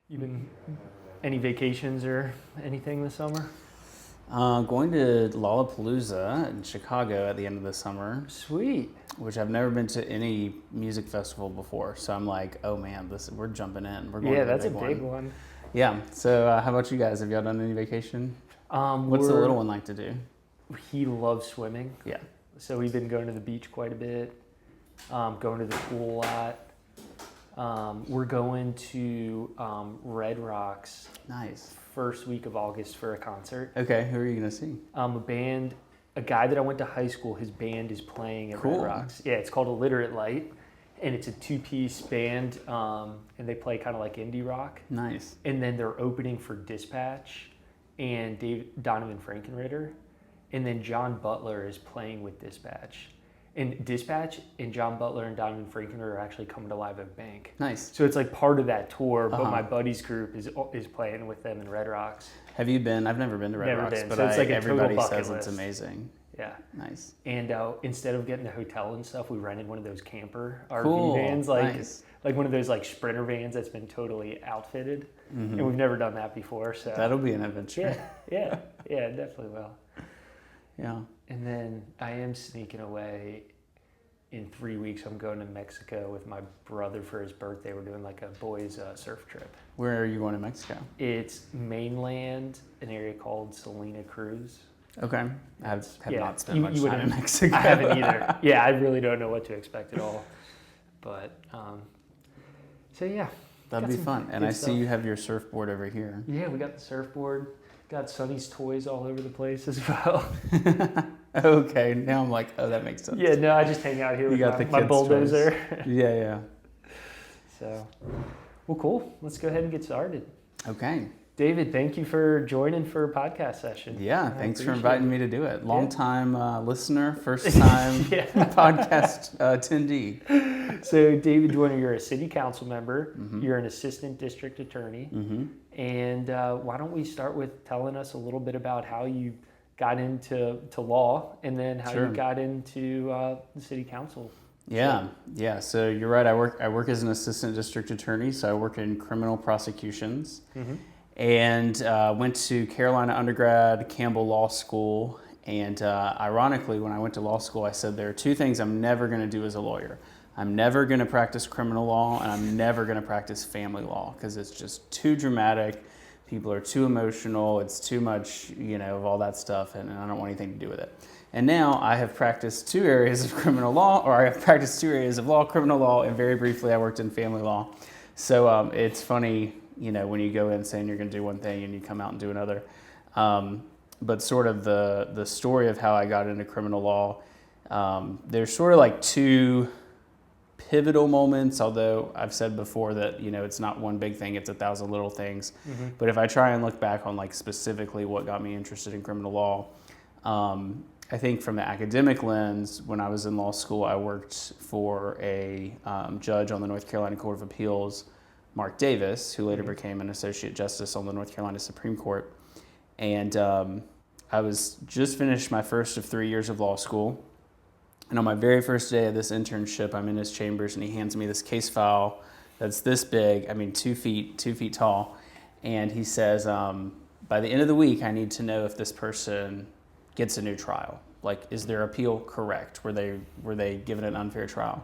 You been any vacations or anything this summer? Going to Lollapalooza in Chicago at the end of the summer, Sweet. which I've never been to any music festival before. So I'm like, oh man, we're jumping in. We're going Yeah, to the that's a big big one. one. Yeah. So how about you guys? Have y'all done any vacation? What's the little one like to do? He loves swimming, Yeah. so we've been going to the beach quite a bit, going to the pool a lot. We're going to Red Rocks Nice. first week of August for a concert. Okay. Who are you gonna see? A guy that I went to high school, his band is playing at Cool. Red Rocks. Yeah, it's called Illiterate Light, and it's a two-piece band, and they play kind of like indie rock. Nice. And then they're opening for Dispatch and Donovan Frankenritter. And then John Butler is playing with Dispatch. And Dispatch and John Butler and Donovan Frankenritter are actually coming to Live Oak Bank. Nice. So it's like part of that tour, but Uh-huh. my buddy's group is playing with them in Red Rocks. Have you been? I've never been to Red Never Rocks, been. but So it's like a everybody total bucket says it's list. amazing. Yeah. Nice. And instead of getting a hotel and stuff, we rented one of those camper RV Cool. vans, Nice. like one of those like Sprinter vans that's been totally outfitted. Mhm. And we've never done that before, so That'll be an adventure. yeah, it definitely will. Yeah. And then I am sneaking away. In 3 weeks, I'm going to Mexico with my brother for his birthday. We're doing like a boys' surf trip. Where are you going to Mexico? It's mainland, an area called Salina Cruz. Okay. I have Yeah, not spent you- much you time in wouldn't- Mexico. I haven't either. Yeah, I really don't know what to expect at all. But so yeah, That'd got be some fun. And good I see stuff. you have your surfboard over here. Yeah, we got the surfboard. Got Sonny's toys all over the place as well. Okay, now I'm like, oh, that makes sense. Yeah, no, I just hang out here You with got the my kids' bulldozer. Yeah, yeah. So, well, cool. Let's go ahead and get started. Okay. David, thank you for joining for a podcast session. Yeah, I thanks for appreciate inviting me to do it. Yeah. Long time listener, first time Yeah. podcast attendee. So, David Joyner, you're a city council member. Mhm. You're an assistant district attorney. Mm-hmm. And why don't we start with telling us a little bit about how you got into law and then how Sure. you got into the city council. Yeah, yeah. So you're right. I work as an assistant district attorney. So I work in criminal prosecutions, and went to Carolina undergrad, Campbell Law School. And ironically, when I went to law school, I said there are two things I'm never going to do as a lawyer. I'm never going to practice criminal law, and I'm never going to practice family law because it's just too dramatic. People are too emotional. It's too much, of all that stuff, and I don't want anything to do with it. And now I have practiced two areas of criminal law, or I have practiced two areas of law, criminal law, and very briefly I worked in family law. So it's funny, when you go in saying you're going to do one thing and you come out and do another. But sort of the story of how I got into criminal law, there's sort of like two pivotal moments, although I've said before that, it's not one big thing, it's 1,000 little things. Mm-hmm. But if I try and look back on like specifically what got me interested in criminal law, I think from the academic lens, when I was in law school, I worked for a judge on the North Carolina Court of Appeals, Mark Davis, who later became an associate justice on the North Carolina Supreme Court. And I was just finished my first of 3 years of law school. And on my very first day of this internship, I'm in his chambers and he hands me this case file that's this big, 2 feet tall. And he says, by the end of the week, I need to know if this person gets a new trial. Like, is their appeal correct? Were they given an unfair trial?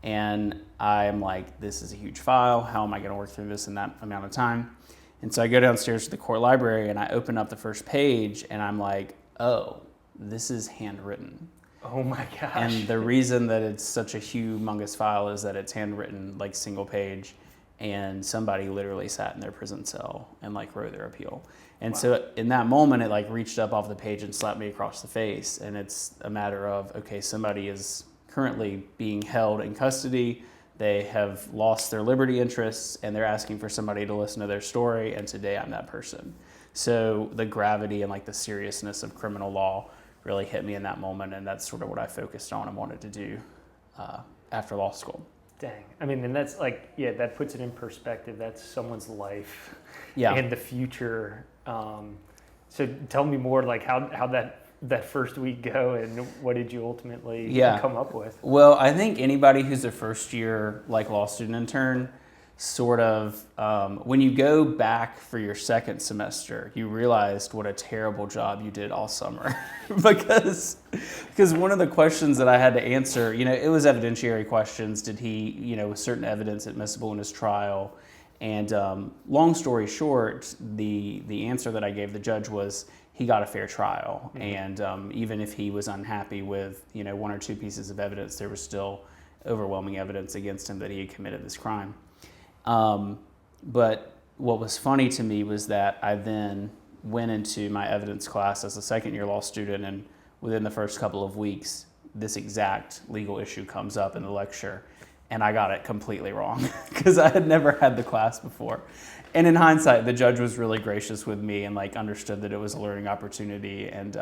And I'm like, this is a huge file. How am I going to work through this in that amount of time? And so I go downstairs to the court library and I open up the first page and I'm like, oh, this is handwritten. Oh my gosh. And the reason that it's such a humongous file is that it's handwritten, like single page, and somebody literally sat in their prison cell and like wrote their appeal. And Wow. so in that moment, it like reached up off the page and slapped me across the face. And it's a matter of, okay, somebody is currently being held in custody. They have lost their liberty interests and they're asking for somebody to listen to their story. And today I'm that person. So the gravity and like the seriousness of criminal law really hit me in that moment, and that's sort of what I focused on and wanted to do after law school. Dang. And that's like, yeah, that puts it in perspective. That's someone's life and the future. So tell me more, like how that first week go and what did you ultimately come up with? Well, I think anybody who's a first year like law student intern sort of, when you go back for your second semester, you realized what a terrible job you did all summer. because one of the questions that I had to answer, it was evidentiary questions. Did he, was certain evidence admissible in his trial? And long story short, the answer that I gave the judge was he got a fair trial. Mm-hmm. And even if he was unhappy with, one or two pieces of evidence, there was still overwhelming evidence against him that he had committed this crime. But what was funny to me was that I then went into my evidence class as a second-year law student, and within the first couple of weeks, this exact legal issue comes up in the lecture, and I got it completely wrong because I had never had the class before. And in hindsight, the judge was really gracious with me and understood that it was a learning opportunity, and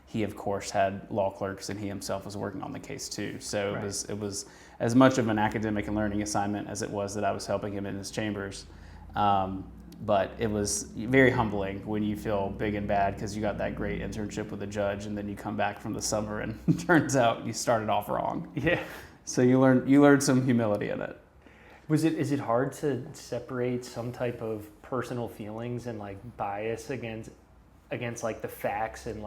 he of course had law clerks, and he himself was working on the case too. So right. It was as much of an academic and learning assignment as it was that I was helping him in his chambers. But it was very humbling when you feel big and bad because you got that great internship with the judge, and then you come back from the summer and it turns out you started off wrong. Yeah. So you learned some humility in it. Is it hard to separate some type of personal feelings and bias against the facts and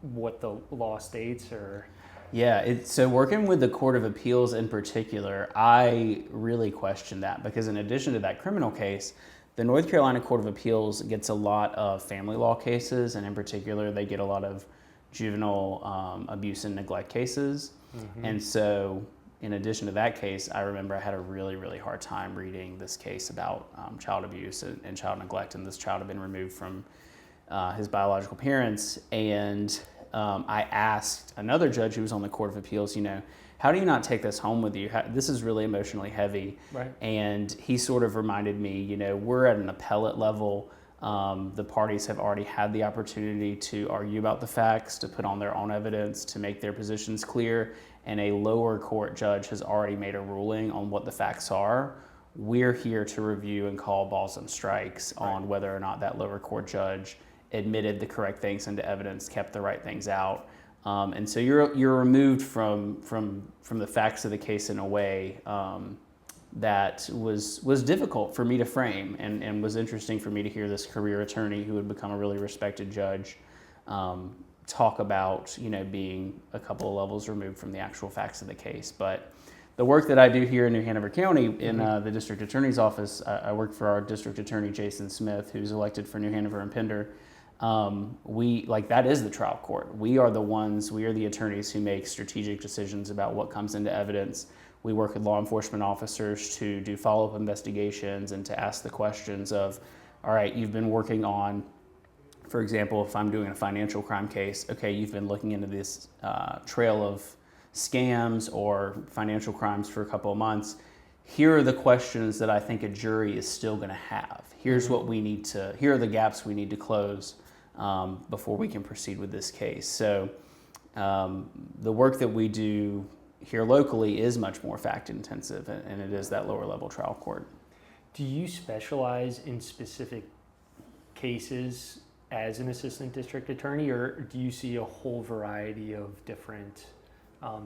what the law states, or? Yeah, so working with the Court of Appeals in particular, I really question that because in addition to that criminal case, the North Carolina Court of Appeals gets a lot of family law cases, and in particular, they get a lot of juvenile abuse and neglect cases. Mm-hmm. And so in addition to that case, I remember I had a really, really hard time reading this case about child abuse and child neglect, and this child had been removed from his biological parents. And I asked another judge who was on the Court of Appeals, how do you not take this home with you? This is really emotionally heavy. Right. And he sort of reminded me, we're at an appellate level. The parties have already had the opportunity to argue about the facts, to put on their own evidence, to make their positions clear. And a lower court judge has already made a ruling on what the facts are. We're here to review and call balls and strikes on whether or not that lower court judge admitted the correct things into evidence, kept the right things out. And so you're removed from the facts of the case in a way that was difficult for me to frame, and was interesting for me to hear this career attorney who had become a really respected judge talk about being a couple of levels removed from the actual facts of the case. But the work that I do here in New Hanover County in the district attorney's office, I work for our district attorney Jason Smith, who's elected for New Hanover and Pender. That is the trial court. We are the attorneys who make strategic decisions about what comes into evidence. We work with law enforcement officers to do follow-up investigations and to ask the questions of, all right, you've been working on, for example, if I'm doing a financial crime case, okay, you've been looking into this trail of scams or financial crimes for a couple of months. Here are the questions that I think a jury is still going to have. Here are the gaps we need to close before we can proceed with this case. So the work that we do here locally is much more fact intensive, and it is that lower level trial court. Do you specialize in specific cases as an assistant district attorney, or do you see a whole variety of different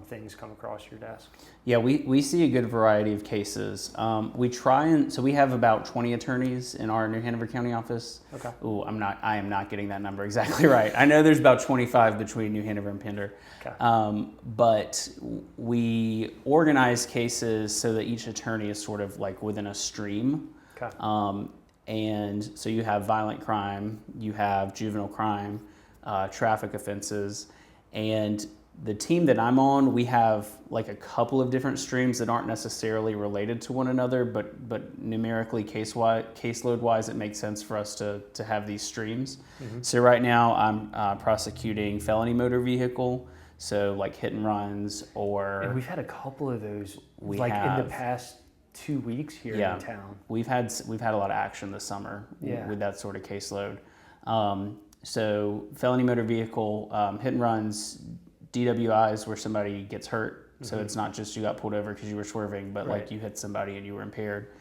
things come across your desk? Yeah, we see a good variety of cases. So we have about 20 attorneys in our New Hanover County office. Okay. I am not getting that number exactly right. I know there's about 25 between New Hanover and Pender. Okay. But we organize cases so that each attorney is sort of within a stream. Okay. And so you have violent crime, you have juvenile crime, traffic offenses, and the team that I'm on, we have a couple of different streams that aren't necessarily related to one another, but numerically caseload-wise, it makes sense for us to have these streams. Mm-hmm. So right now, I'm prosecuting felony motor vehicle, so hit and runs, or... And we've had a couple of those in the past 2 weeks here in town. We've had a lot of action this summer with that sort of caseload. So felony motor vehicle, hit and runs, DWIs where somebody gets hurt. Mm-hmm. So it's not just you got pulled over because you were swerving, but you hit somebody and you were impaired.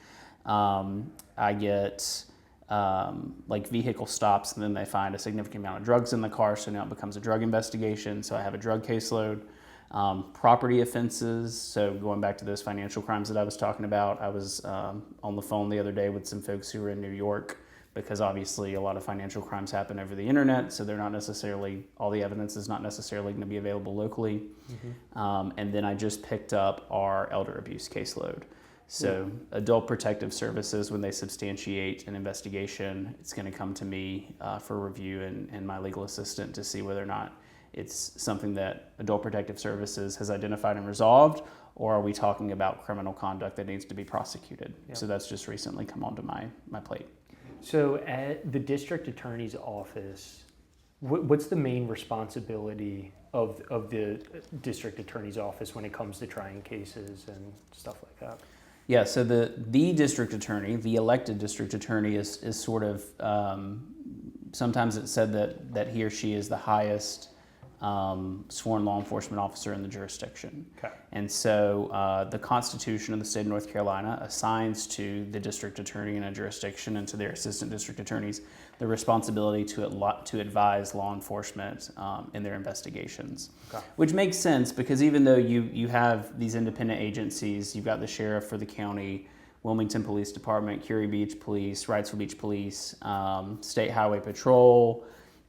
I get vehicle stops, and then they find a significant amount of drugs in the car, so now it becomes a drug investigation. So I have a drug caseload. Property offenses, so going back to those financial crimes that I was talking about, I was on the phone the other day with some folks who were in New York, because obviously a lot of financial crimes happen over the internet, so they're not necessarily, all the evidence is not necessarily going to be available locally. And then I just picked up our elder abuse caseload. So adult protective services, when they substantiate an investigation, it's going to come to me for review and my legal assistant to see whether or not it's something that adult protective services has identified and resolved, or are we talking about criminal conduct that needs to be prosecuted? So that's just recently come onto my plate. So at the district attorney's office, what's the main responsibility of the district attorney's office when it comes to trying cases and stuff like that? Yeah, so the district attorney, the elected district attorney is sort of, sometimes it's said that he or she is the highest sworn law enforcement officer in the jurisdiction. Okay. And so the Constitution of the state of North Carolina assigns to the district attorney in a jurisdiction and to their assistant district attorneys the responsibility to advise law enforcement in their investigations. Okay. Which makes sense, because even though you have these independent agencies, you've got the sheriff for the county, Wilmington Police Department, Curie Beach Police, Wrightsville Beach Police, State Highway Patrol,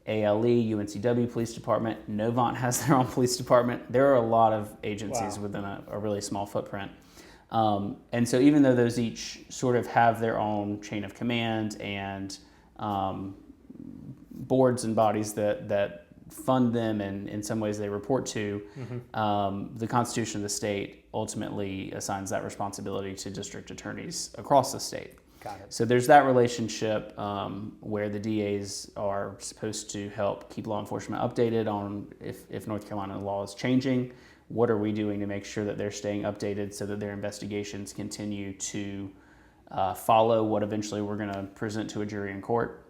ALE, UNCW Police Department, Novant has their own police department. There are a lot of agencies within a really small footprint. And so even though those each sort of have their own chain of command and boards and bodies that fund them and in some ways they report to, the Constitution of the state ultimately assigns that responsibility to district attorneys across the state. Got it. So there's that relationship where the DAs are supposed to help keep law enforcement updated on if North Carolina law is changing. What are we doing to make sure that they're staying updated so that their investigations continue to follow what eventually we're going to present to a jury in court?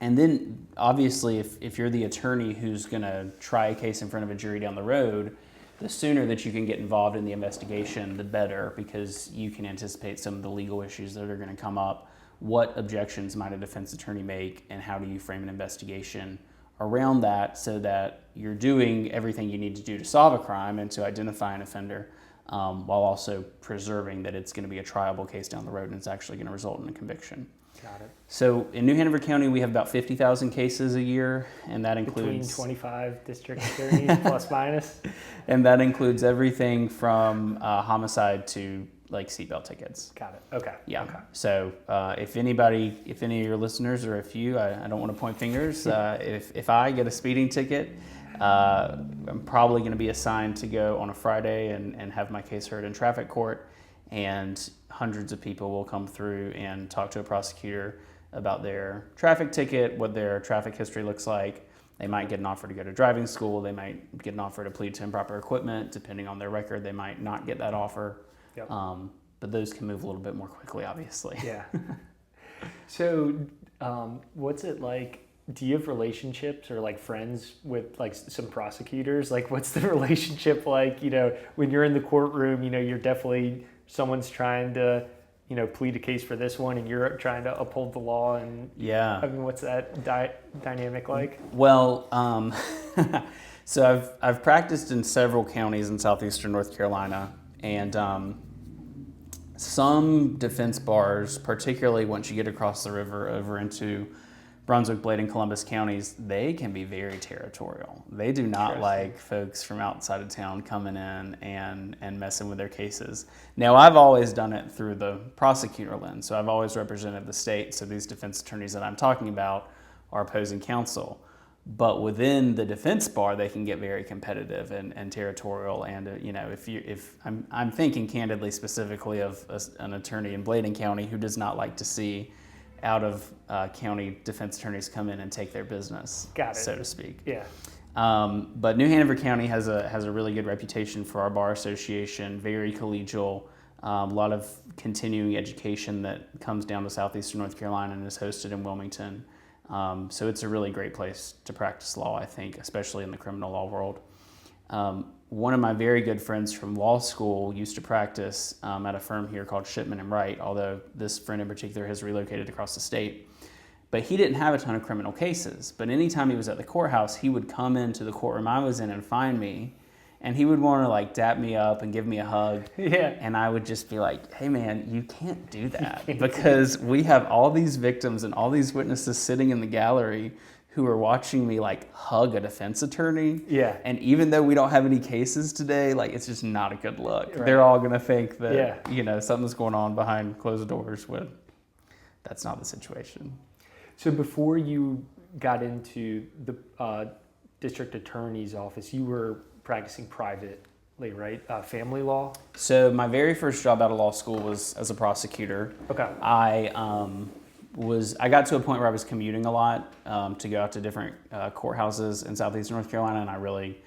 And then obviously if you're the attorney who's going to try a case in front of a jury down the road, the sooner that you can get involved in the investigation, the better, because you can anticipate some of the legal issues that are going to come up. What objections might a defense attorney make, and how do you frame an investigation around that so that you're doing everything you need to do to solve a crime and to identify an offender, while also preserving that it's going to be a triable case down the road and it's actually going to result in a conviction. Got it. So in New Hanover County, we have about 50,000 cases a year, and that includes... Between 25 district attorneys, plus minus? And that includes everything from homicide to like seatbelt tickets. Got it. Okay. Yeah. Okay. So if any of your listeners, or if you, I don't want to point fingers, if I get a speeding ticket, I'm probably going to be assigned to go on a Friday and have my case heard in traffic court. And hundreds of people will come through and talk to a prosecutor about their traffic ticket, what their traffic history looks like. They might get an offer to go to driving school. They might get an offer to plead to improper equipment. Depending on their record, they might not get that offer. Yep. But those can move a little bit more quickly, obviously. Yeah. So what's it like? Do you have relationships or like friends with like some prosecutors? Like what's the relationship like, when you're in the courtroom, you're definitely... someone's trying to, plead a case for this one and you're trying to uphold the law, and I mean, what's that dynamic like? Well, so I've practiced in several counties in southeastern North Carolina, and some defense bars, particularly once you get across the river over into Brunswick, Bladen, Columbus counties, they can be very territorial. They do not like folks from outside of town coming in and messing with their cases. Now, I've always done it through the prosecutor lens, so I've always represented the state, so these defense attorneys that I'm talking about are opposing counsel. But within the defense bar, they can get very competitive and territorial. And if I'm thinking candidly, specifically of an attorney in Bladen County who does not like to see out of county defense attorneys come in and take their business, so to speak. Yeah. But New Hanover County has a really good reputation for our bar association, very collegial, a lot of continuing education that comes down to southeastern North Carolina and is hosted in Wilmington. So it's a really great place to practice law, I think, especially in the criminal law world. One of my very good friends from law school used to practice at a firm here called Shipman and Wright, although this friend in particular has relocated across the state. But he didn't have a ton of criminal cases. But anytime he was at the courthouse, he would come into the courtroom I was in and find me and he would want to like dap me up and give me a hug. Yeah. And I would just be like, hey man, you can't do that because we have all these victims and all these witnesses sitting in the gallery who are watching me like hug a defense attorney. Yeah. And even though we don't have any cases today, like it's just not a good look. Right. They're all gonna think that, Yeah. you know, something's going on behind closed doors when that's not the situation. So before you got into the district attorney's office, you were practicing privately, right? Family law? So my very first job out of law school was as a prosecutor. Okay. I got to a point where I was commuting a lot to go out to different courthouses in Southeast North Carolina, and I really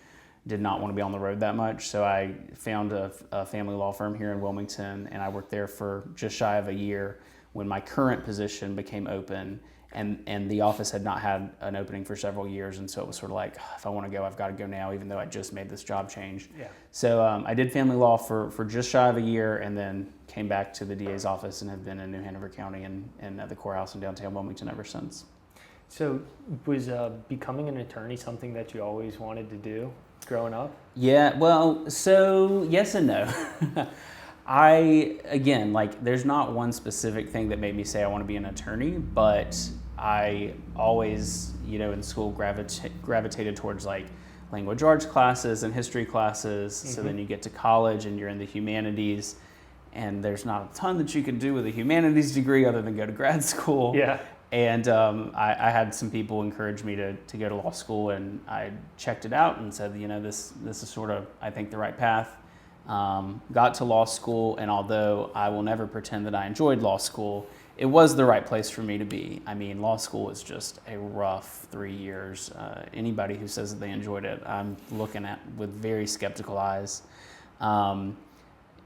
did not want to be on the road that much. So I found a family law firm here in Wilmington, and I worked there for just shy of a year when my current position became open, and the office had not had an opening for several years, and so it was sort of like, if I want to go, I've got to go now, even though I just made this job change. Yeah. So I did family law for just shy of a year, and then came back to the DA's office and have been in New Hanover County and at the courthouse in downtown Wilmington ever since. So was becoming an attorney something that you always wanted to do growing up? Yeah, well, so yes and no. Again, like there's not one specific thing that made me say I want to be an attorney, but I always, you know, in school gravitated towards like language arts classes and history classes. Mm-hmm. So then you get to college and you're in the humanities, and there's not a ton that you can do with a humanities degree other than go to grad school. Yeah. And I had some people encourage me to go to law school, and I checked it out and said, you know, this is sort of, I think, the right path. Got to law school, and although I will never pretend that I enjoyed law school, it was the right place for me to be. I mean, law school is just a rough 3 years. Anybody who says that they enjoyed it, I'm looking at with very skeptical eyes.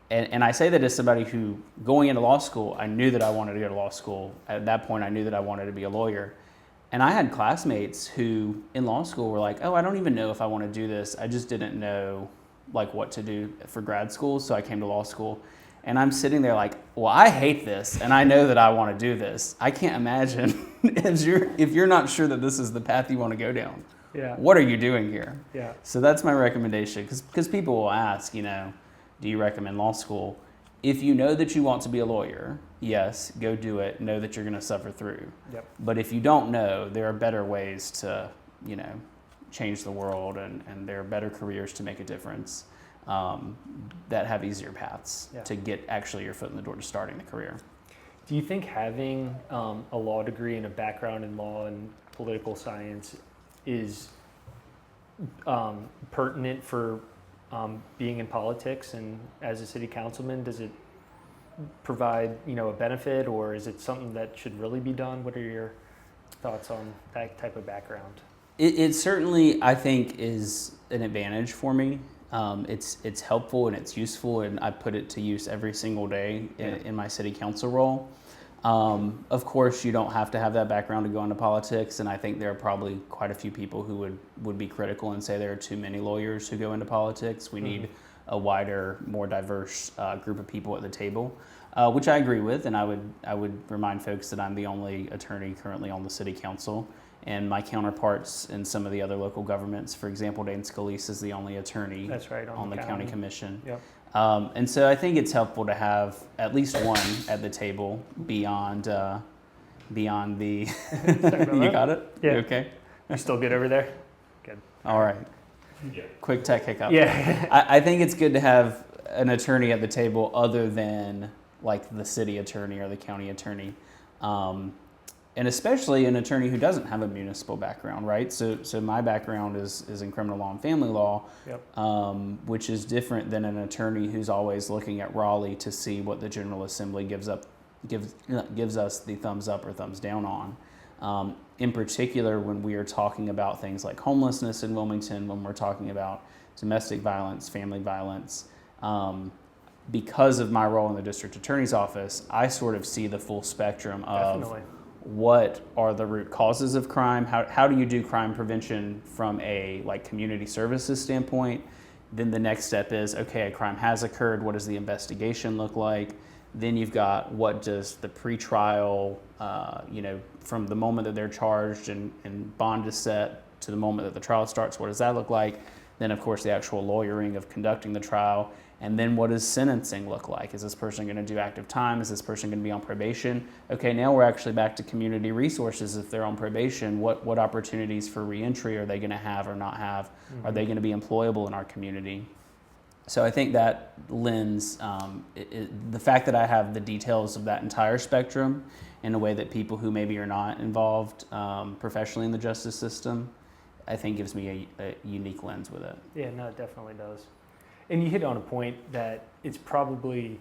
And I say that as somebody who, going into law school, I knew that I wanted to go to law school. At that point, I knew that I wanted to be a lawyer. And I had classmates who, in law school, were like, oh, I don't even know if I want to do this. I just didn't know, like, what to do for grad school, so I came to law school. And I'm sitting there like, well, I hate this, and I know that I want to do this. I can't imagine if you're not sure that this is the path you want to go down. Yeah. What are you doing here? Yeah. So that's my recommendation, because people will ask, you know, do you recommend law school? If you know that you want to be a lawyer, yes, go do it. Know that you're going to suffer through. Yep. But if you don't know, there are better ways to, you know, change the world, and there are better careers to make a difference that have easier paths to get actually your foot in the door to starting the career. Do you think having a law degree and a background in law and political science is pertinent for being in politics and as a city councilman? Does it provide, you know, a benefit, or is it something that should really be done? What are your thoughts on that type of background? It certainly, I think, is an advantage for me. It's helpful and it's useful, and I put it to use every single day in my city council role. Of course, you don't have to have that background to go into politics, and I think there are probably quite a few people who would be critical and say there are too many lawyers who go into politics. We need a wider, more diverse group of people at the table, which I agree with, and I would remind folks that I'm the only attorney currently on the city council. And my counterparts in some of the other local governments, for example, Dane Scalise is the only attorney on the county commission. Yep. And so I think it's helpful to have at least one at the table beyond the. You got it? Yeah. You okay? You still good over there? Good. All right. Yeah. Quick tech hiccup. Yeah. I think it's good to have an attorney at the table other than like the city attorney or the county attorney. And especially an attorney who doesn't have a municipal background, right? So my background is in criminal law and family law, which is different than an attorney who's always looking at Raleigh to see what the General Assembly gives us the thumbs up or thumbs down on. In particular, when we are talking about things like homelessness in Wilmington, when we're talking about domestic violence, family violence, because of my role in the district attorney's office, I sort of see the full spectrum of Definitely. What are the root causes of crime? How do you do crime prevention from a like community services standpoint? Then the next step is, okay, a crime has occurred. What does the investigation look like? Then you've got what does the pretrial, from the moment that they're charged and bond is set to the moment that the trial starts, what does that look like? Then, of course, the actual lawyering of conducting the trial. And then what does sentencing look like? Is this person going to do active time? Is this person going to be on probation? Okay, now we're actually back to community resources. If they're on probation, what opportunities for reentry are they going to have or not have? Are they going to be employable in our community? So I think that lends, the fact that I have the details of that entire spectrum in a way that people who maybe are not involved professionally in the justice system, I think gives me a unique lens with it. Yeah, no, it definitely does. And you hit on a point that it's probably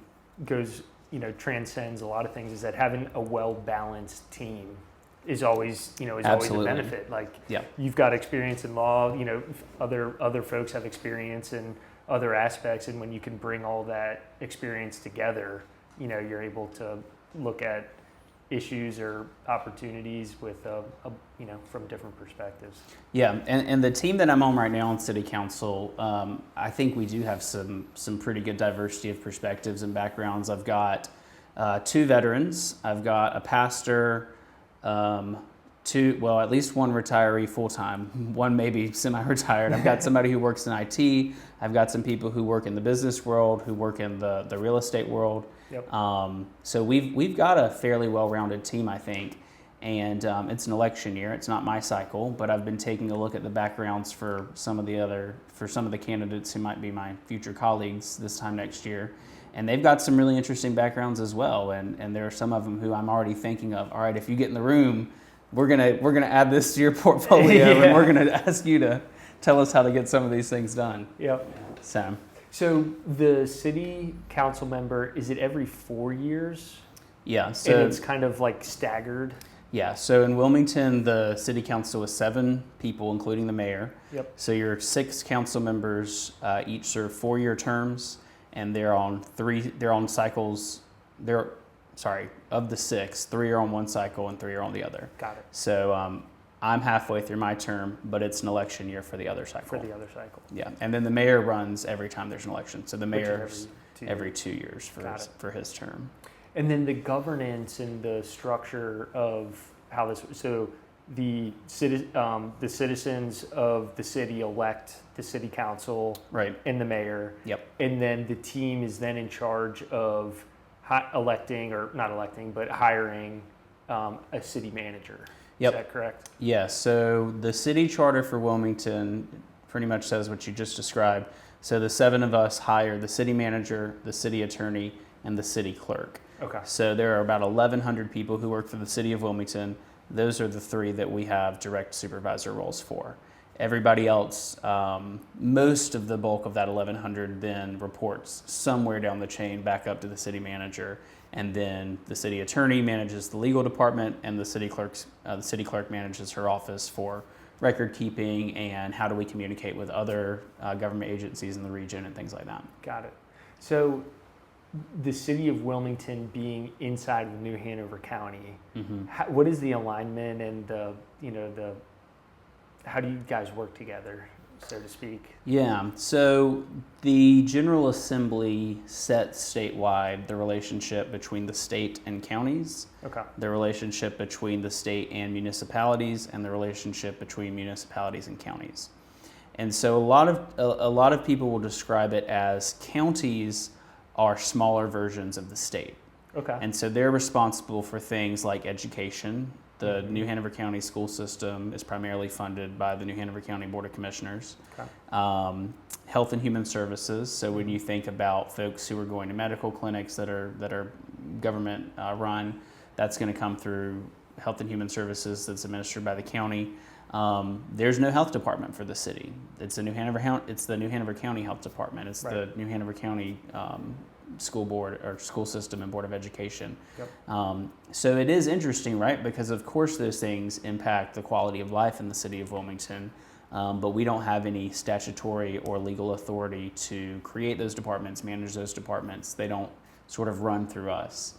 transcends a lot of things, is that having a well-balanced team is always, always a benefit. Like, you've got experience in law, other folks have experience in other aspects, and when you can bring all that experience together, you're able to look at issues or opportunities with from different perspectives. Yeah, and the team that I'm on right now in City Council, I think we do have some pretty good diversity of perspectives and backgrounds. I've got 2 veterans. I've got a pastor, at least one retiree full-time, one maybe semi-retired. I've got somebody who works in IT. I've got some people who work in the business world, who work in the real estate world. Yep. So we've got a fairly well-rounded team, I think, and it's an election year. It's not my cycle, but I've been taking a look at the backgrounds for some of the candidates who might be my future colleagues this time next year, and they've got some really interesting backgrounds as well. And there are some of them who I'm already thinking of. All right, if you get in the room, we're gonna add this to your portfolio, and we're gonna ask you to tell us how to get some of these things done. Yep. So the city council member, is it every 4 years? Yeah. So and it's kind of like staggered. Yeah. So in Wilmington, the city council is 7 people, including the mayor. Yep. So your 6 council members each serve 4-year terms, and they're on cycles. Of the 6, 3 are on one cycle and 3 are on the other. Got it. So I'm halfway through my term, but it's an election year for the other cycle. Yeah, and then the mayor runs every time there's an election. So the mayor's every 2 years for his term. And then the governance and the structure of how this, so the citizens of the city elect the city council, right, and the mayor. Yep. And then the team is then in charge of hiring a city manager. Yep. Is that correct? Yeah, so the city charter for Wilmington pretty much says what you just described. So the 7 of us hire the city manager, the city attorney, and the city clerk. Okay. So there are about 1,100 people who work for the city of Wilmington. Those are the 3 that we have direct supervisor roles for. Everybody else, most of the bulk of that 1,100 then reports somewhere down the chain back up to the city manager, and then the city attorney manages the legal department, and the city clerk manages her office for record keeping and how do we communicate with other government agencies in the region and things like that. Got it. So the city of Wilmington being inside of New Hanover County, what is the alignment and how do you guys work together, so to speak? Yeah, so the General Assembly sets statewide the relationship between the state and counties, the relationship between the state and municipalities, and the relationship between municipalities and counties. And so a lot of people will describe it as counties are smaller versions of the state. Okay. And so they're responsible for things like education. The New Hanover County school system is primarily funded by the New Hanover County Board of Commissioners. Okay. Health and Human Services. So when you think about folks who are going to medical clinics that are government run, that's going to come through Health and Human Services that's administered by the county. There's no health department for the city. It's the New Hanover County Health Department. It's the New Hanover County School Board or School System and Board of Education. Yep. So it is interesting, right? Because of course those things impact the quality of life in the city of Wilmington, but we don't have any statutory or legal authority to create those departments, manage those departments. They don't sort of run through us.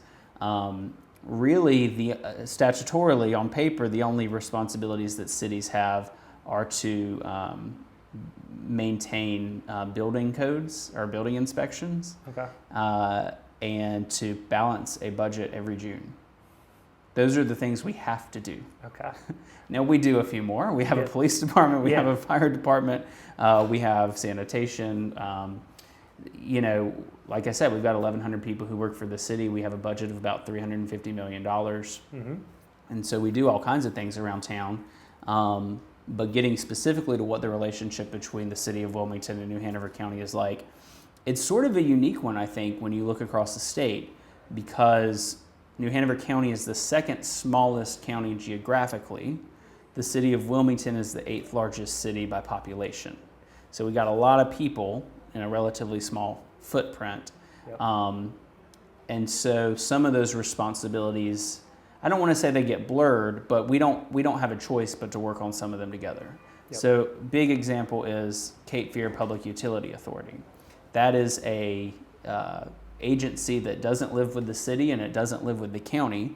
Really, statutorily on paper, the only responsibilities that cities have are to maintain building codes or building inspections, Okay. And to balance a budget every June. Those are the things we have to do. Okay. Now we do a few more. We have a police department, we have a fire department, we have sanitation. Like I said, we've got 1,100 people who work for the city. We have a budget of about $350 million. Mm-hmm. And so we do all kinds of things around town. But getting specifically to what the relationship between the city of Wilmington and New Hanover County is like, it's sort of a unique one, I think, when you look across the state, because New Hanover County is the second smallest county geographically. The city of Wilmington is the 8th largest city by population. So we got a lot of people in a relatively small footprint. Yep. And so some of those responsibilities, I don't want to say they get blurred, but we don't have a choice but to work on some of them together. Yep. So big example is Cape Fear Public Utility Authority. That is a agency that doesn't live with the city and it doesn't live with the county.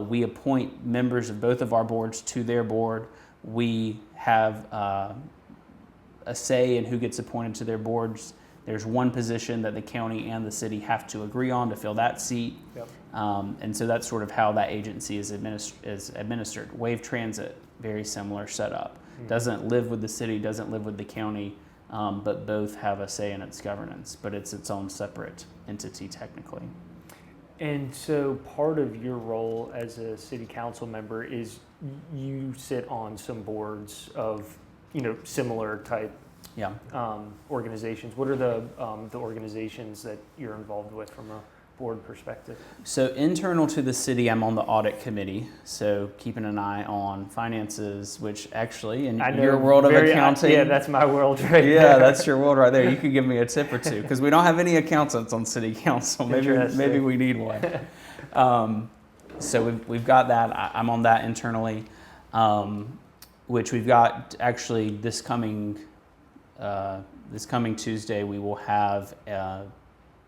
We appoint members of both of our boards to their board. We have a say in who gets appointed to their boards. There's one position that the county and the city have to agree on to fill that seat. Yep. And so that's sort of how that agency is administered. Wave Transit, very similar setup. Mm-hmm. Doesn't live with the city, doesn't live with the county, but both have a say in its governance, but it's its own separate entity technically. And so part of your role as a city council member is you sit on some boards of, similar type organizations. What are the organizations that you're involved with from a board perspective? So internal to the city, I'm on the audit committee, so keeping an eye on finances, which actually in your world of accounting. Yeah, that's my world right there. Yeah, that's your world right there. You could give me a tip or two, because we don't have any accountants on city council. Maybe we need one. So we've got that. I'm on that internally, which we've got actually this coming Tuesday. We will have a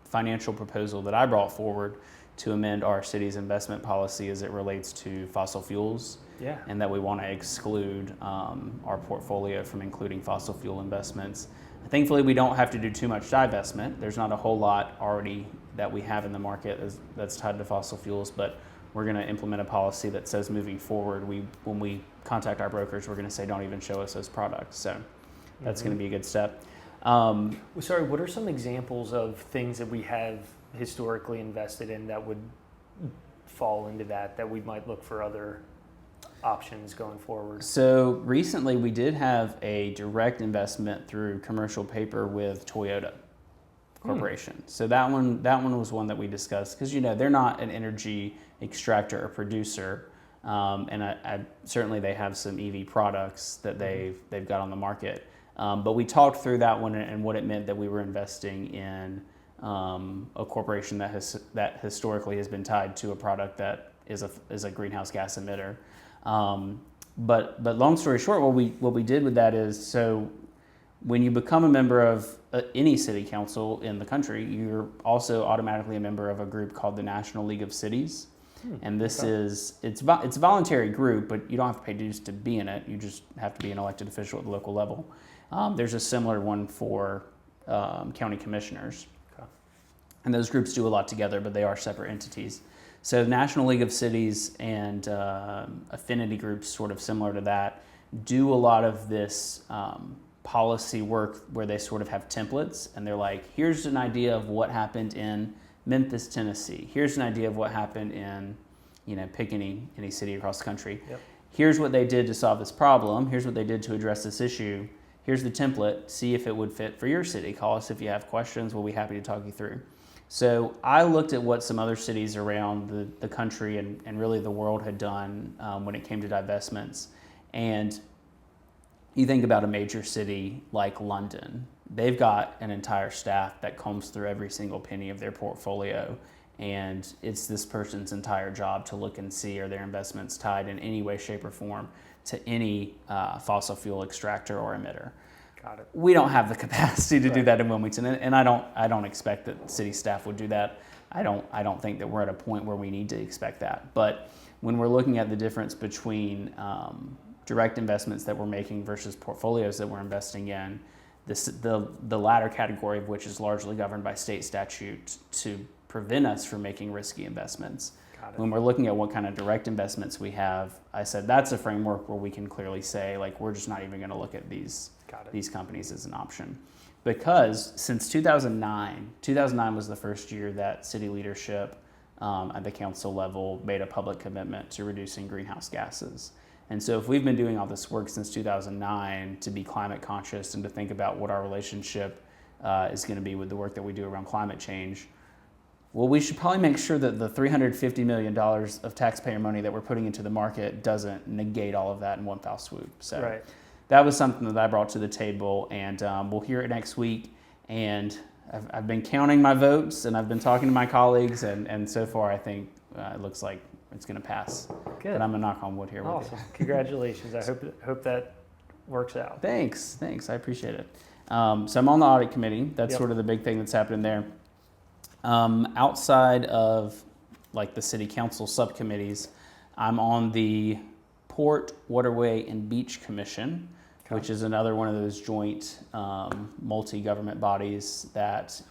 financial proposal that I brought forward to amend our city's investment policy as it relates to fossil fuels. Yeah. And that we want to exclude our portfolio from including fossil fuel investments. Thankfully, we don't have to do too much divestment. There's not a whole lot already that we have in the market that's tied to fossil fuels, but we're going to implement a policy that says moving forward, when we contact our brokers, we're going to say don't even show us those products. So that's going to be a good step. Sorry, what are some examples of things that we have historically invested in that would fall into that we might look for other options going forward? So recently we did have a direct investment through commercial paper with Toyota Corporation. So that one was one that we discussed because they're not an energy extractor or producer, and I certainly they have some EV products that they've got on the market. But we talked through that one and what it meant that we were investing in a corporation that historically has been tied to a product that is a greenhouse gas emitter. But long story short, what we did with that is, so when you become a member of any city council in the country, you're also automatically a member of a group called the National League of Cities. And this it's a voluntary group, but you don't have to pay dues to be in it. You just have to be an elected official at the local level. There's a similar one for county commissioners. Okay. And those groups do a lot together, but they are separate entities. So National League of Cities and affinity groups, sort of similar to that, do a lot of this policy work where they sort of have templates, and they're like, here's an idea of what happened in Memphis, Tennessee. Here's an idea of what happened in, pick any city across the country. Yep. Here's what they did to solve this problem. Here's what they did to address this issue. Here's the template. See if it would fit for your city. Call us if you have questions. We'll be happy to talk you through. So I looked at what some other cities around the country and really the world had done when it came to divestments. And you think about a major city like London. They've got an entire staff that combs through every single penny of their portfolio. And it's this person's entire job to look and see, are their investments tied in any way, shape, or form to any fossil fuel extractor or emitter. Got it. We don't have the capacity to do that in Wilmington, and I don't expect that city staff would do that. I don't think that we're at a point where we need to expect that. But when we're looking at the difference between direct investments that we're making versus portfolios that we're investing in, the latter category of which is largely governed by state statute to prevent us from making risky investments. Got it. When we're looking at what kind of direct investments we have, I said that's a framework where we can clearly say, like, we're just not even going to look at these companies as an option. Because since 2009 was the first year that city leadership at the council level made a public commitment to reducing greenhouse gases. And so if we've been doing all this work since 2009 to be climate conscious and to think about what our relationship is going to be with the work that we do around climate change, well, we should probably make sure that the $350 million of taxpayer money that we're putting into the market doesn't negate all of that in one foul swoop. So that was something that I brought to the table, and we'll hear it next week. And I've been counting my votes, and I've been talking to my colleagues, and so far I think it looks like it's going to pass. Good. But I'm going to knock on wood here. Awesome. Congratulations. I hope that works out. Thanks. I appreciate it. So I'm on the audit committee. That's sort of the big thing that's happening there. Outside of like the city council subcommittees, I'm on the Port, Waterway, and Beach Commission, which is another one of those joint multi-government bodies that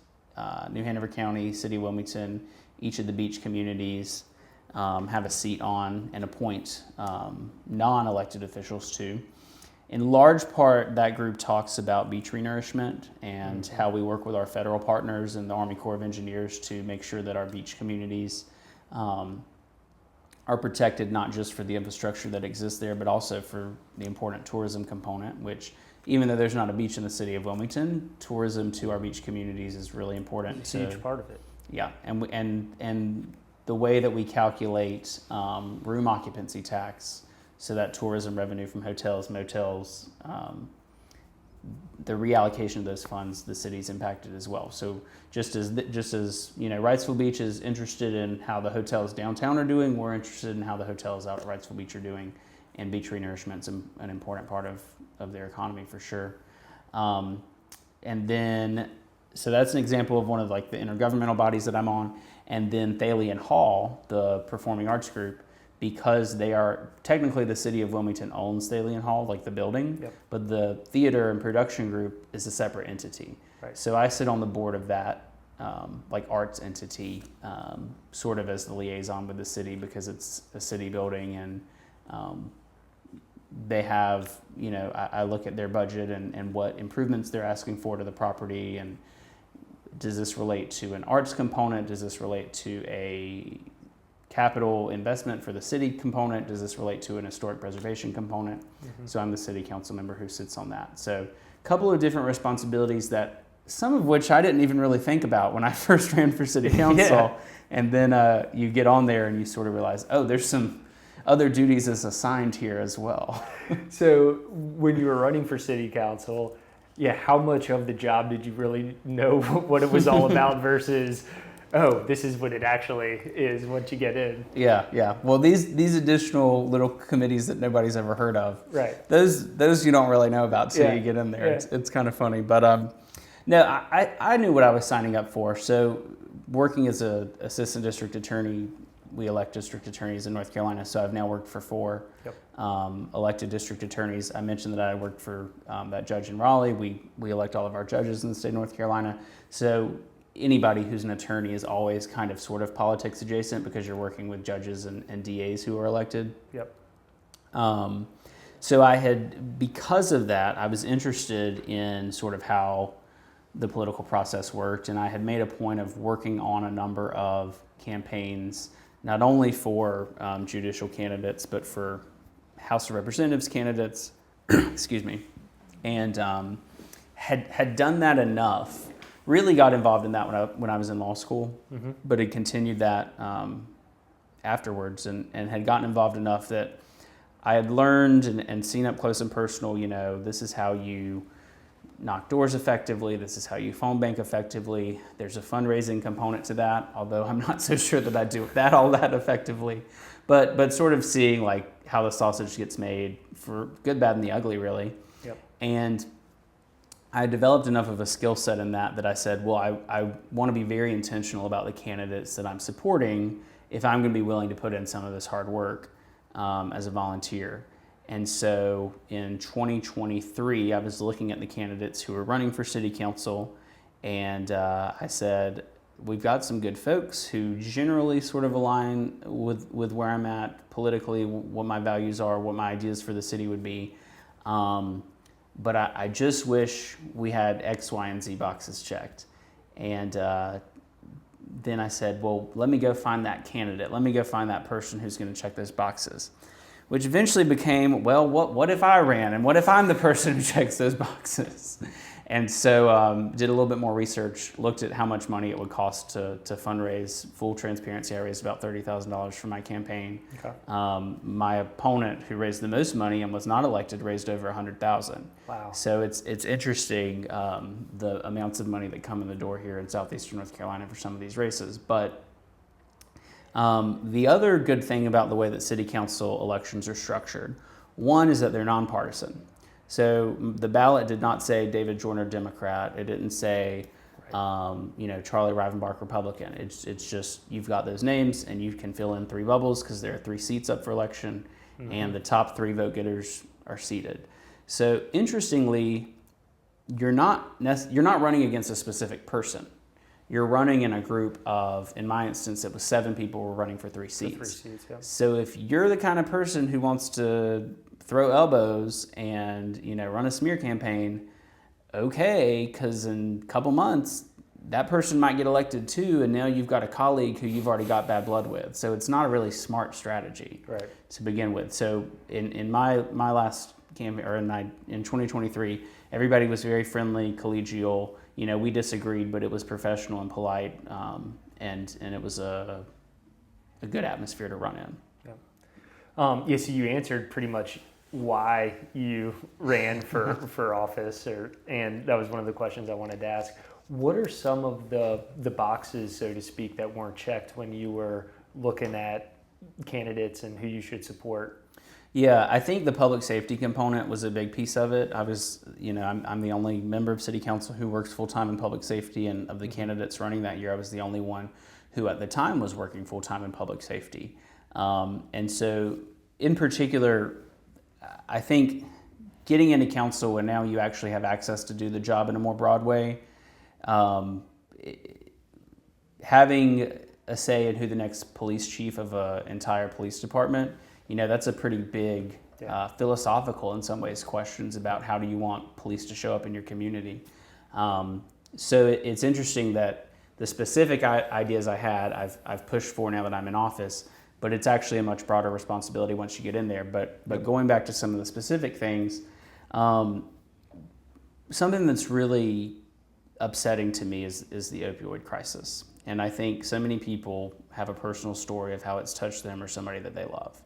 New Hanover County, City of Wilmington, each of the beach communities have a seat on and appoint non-elected officials to. In large part, that group talks about beach renourishment and how we work with our federal partners and the Army Corps of Engineers to make sure that our beach communities are protected, not just for the infrastructure that exists there, but also for the important tourism component, which even though there's not a beach in the city of Wilmington, tourism to our beach communities is really important. It's a huge part of it. Yeah, and the way that we calculate room occupancy tax, so that tourism revenue from hotels, motels, the reallocation of those funds, the city's impacted as well. So just as Wrightsville Beach is interested in how the hotels downtown are doing, we're interested in how the hotels out at Wrightsville Beach are doing, and beach renourishment's an important part of their economy for sure. And then, so that's an example of one of like the intergovernmental bodies that I'm on. And then Thalian Hall, the performing arts group, because they are technically the city of Wilmington owns Thalian Hall, like the building, but the theater and production group is a separate entity. Right. So I sit on the board of that like arts entity, sort of as the liaison with the city because it's a city building, and they have, I look at their budget and what improvements they're asking for to the property, and does this relate to an arts component? Does this relate to a capital investment for the city component? Does this relate to an historic preservation component? So I'm the city council member who sits on that. So a couple of different responsibilities that some of which I didn't even really think about when I first ran for city council. And then you get on there and you sort of realize, oh, there's some other duties as assigned here as well. So when you were running for city council, how much of the job did you really know what it was all about versus, oh, this is what it actually is once you get in? Yeah. Well, these additional little committees that nobody's ever heard of, right? Those you don't really know about till you get in there. It's kind of funny, but no, I knew what I was signing up for. So working as a assistant district attorney, we elect district attorneys in North Carolina. So I've now worked for 4 elected district attorneys. I mentioned that I worked for that judge in Raleigh. We elect all of our judges in the state of North Carolina. So anybody who's an attorney is always kind of sort of politics adjacent because you're working with judges and DAs who are elected. So because of that, I was interested in sort of how the political process worked, and I had made a point of working on a number of campaigns, not only for judicial candidates, but for House of Representatives candidates, excuse me, and had done that enough. Really got involved in that when I was in law school, but had continued that afterwards, and had gotten involved enough that I had learned and seen up close and personal, this is how you knock doors effectively, this is how you phone bank effectively. There's a fundraising component to that, although I'm not so sure that I do that all that effectively. But sort of seeing like how the sausage gets made for good, bad, and the ugly, really. And I developed enough of a skill set in that I said, well, I want to be very intentional about the candidates that I'm supporting if I'm going to be willing to put in some of this hard work as a volunteer. And so in 2023, I was looking at the candidates who were running for city council, and I said, we've got some good folks who generally sort of align with where I'm at politically, what my values are, what my ideas for the city would be. But I just wish we had X, Y, and Z boxes checked. And then I said, well, let me go find that candidate. Let me go find that person who's going to check those boxes. Which eventually became, well, what if I ran? And what if I'm the person who checks those boxes? And so did a little bit more research, looked at how much money it would cost to fundraise. Full transparency, I raised about $30,000 for my campaign. Okay. My opponent, who raised the most money and was not elected, raised over $100,000. Wow. So it's interesting the amounts of money that come in the door here in southeastern North Carolina for some of these races. But the other good thing about the way that city council elections are structured, one is that they're nonpartisan. So the ballot did not say David Joyner Democrat. It didn't say, Charlie Rivenbark Republican. It's just you've got those names and you can fill in 3 bubbles because there are 3 seats up for election, and the top 3 vote getters are seated. So interestingly, you're not running against a specific person. You're running in a group of, in my instance, it was 7 people were running for 3 seats. Yeah. So if you're the kind of person who wants to throw elbows and run a smear campaign, okay, because in a couple months that person might get elected too, and now you've got a colleague who you've already got bad blood with. So it's not a really smart strategy to begin with. So in my last campaign, or in 2023, everybody was very friendly, collegial. We disagreed, but it was professional and polite, and it was a good atmosphere to run in. Yeah. So you answered pretty much why you ran for office, and that was one of the questions I wanted to ask. What are some of the boxes, so to speak, that weren't checked when you were looking at candidates and who you should support? Yeah, I think the public safety component was a big piece of it. I was, I'm the only member of city council who works full-time in public safety, and of the candidates running that year, I was the only one who at the time was working full-time in public safety. And so in particular, I think getting into council and now you actually have access to do the job in a more broad way, having a say in who the next police chief of an entire police department, that's a pretty big philosophical, in some ways, questions about how do you want police to show up in your community. So it's interesting that the specific ideas I had, I've pushed for now that I'm in office, but it's actually a much broader responsibility once you get in there. But going back to some of the specific things, something that's really upsetting to me is the opioid crisis. And I think so many people have a personal story of how it's touched them or somebody that they love.